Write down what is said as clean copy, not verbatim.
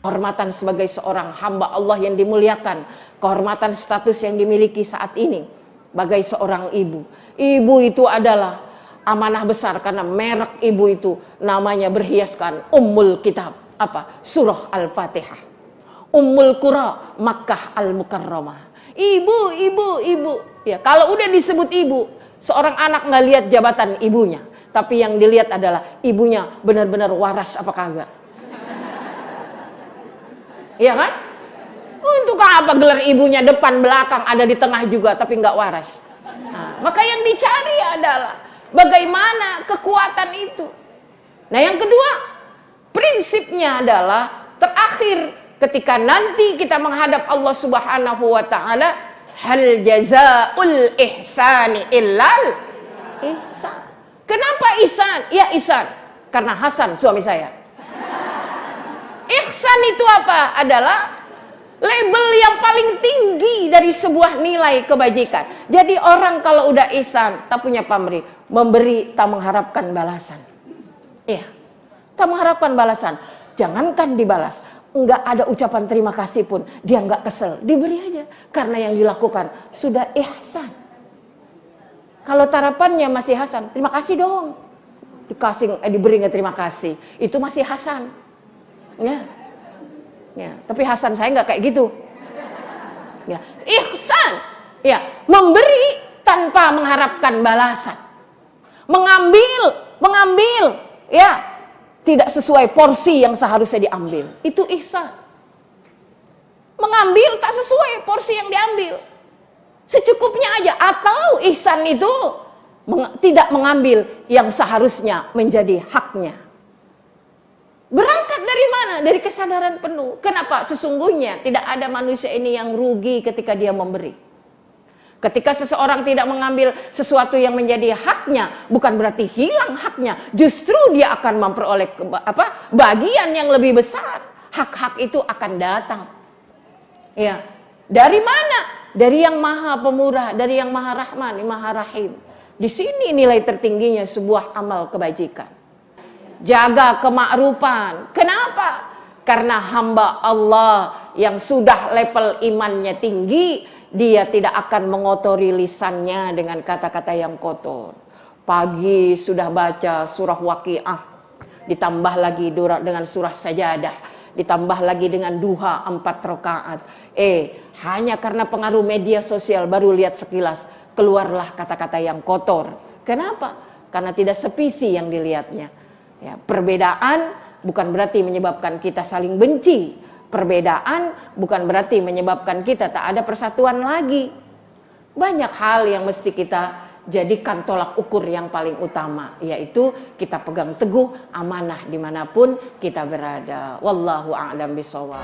Kehormatan sebagai seorang hamba Allah yang dimuliakan, kehormatan status yang dimiliki saat ini sebagai seorang ibu. Ibu itu adalah amanah besar karena merek ibu itu namanya berhiaskan Ummul Kitab. Apa? Surah Al-Fatihah. Ummul Qura Makkah Al-Mukarramah. Ibu, ibu, ibu. Ya, kalau udah disebut ibu, seorang anak nggak lihat jabatan ibunya, tapi yang dilihat adalah ibunya benar-benar waras apa kagak. Iya kan? Untuk apa gelar ibunya depan belakang ada di tengah juga tapi nggak waras. Nah, maka yang dicari adalah bagaimana kekuatan itu. Nah, yang kedua, prinsipnya adalah terakhir ketika nanti kita menghadap Allah Subhanahu wa taala, hal jazaul ihsani illal ihsan. Kenapa ihsan? Ya ihsan karena Hasan suami saya. Ihsan itu apa? Adalah label yang paling tinggi dari sebuah nilai kebajikan. Jadi orang kalau udah ihsan, tak punya pamrih, memberi tak mengharapkan balasan. Iya, tak mengharapkan balasan. Jangankan dibalas, enggak ada ucapan terima kasih pun, dia enggak kesel, diberi aja. Karena yang dilakukan sudah ihsan. Kalau tarapannya masih Hasan, terima kasih dong. Diberi nggak terima kasih, itu masih Hasan. Ya, ya. Tapi Hasan saya nggak kayak gitu. Ya, ihsan, ya, memberi tanpa mengharapkan balasan, mengambil, ya, tidak sesuai porsi yang seharusnya diambil. Itu ihsan. Mengambil tak sesuai porsi yang diambil, secukupnya aja. Atau ihsan itu tidak mengambil yang seharusnya menjadi haknya. Berangkat dari mana? Dari kesadaran penuh. Kenapa? Sesungguhnya tidak ada manusia ini yang rugi ketika dia memberi. Ketika seseorang tidak mengambil sesuatu yang menjadi haknya, bukan berarti hilang haknya. Justru dia akan memperoleh bagian yang lebih besar. Hak-hak itu akan datang. Ya. Dari mana? Dari yang Maha Pemurah, dari yang Maha Rahman, Maha Rahim. Di sini nilai tertingginya sebuah amal kebajikan. Jaga kemakrufan. Kenapa? Karena hamba Allah yang sudah level imannya tinggi, dia tidak akan mengotori lisannya dengan kata-kata yang kotor. Pagi sudah baca surah Waqiah, ditambah lagi dengan surah Sajadah, ditambah lagi dengan duha 4 rakaat. Hanya karena pengaruh media sosial baru lihat sekilas, keluarlah kata-kata yang kotor. Kenapa? Karena tidak sepisi yang dilihatnya. Ya, perbedaan bukan berarti menyebabkan kita saling benci. Perbedaan bukan berarti menyebabkan kita tak ada persatuan lagi. Banyak hal yang mesti kita jadikan tolak ukur yang paling utama, yaitu kita pegang teguh amanah dimanapun kita berada. Wallahu a'lam bishawab.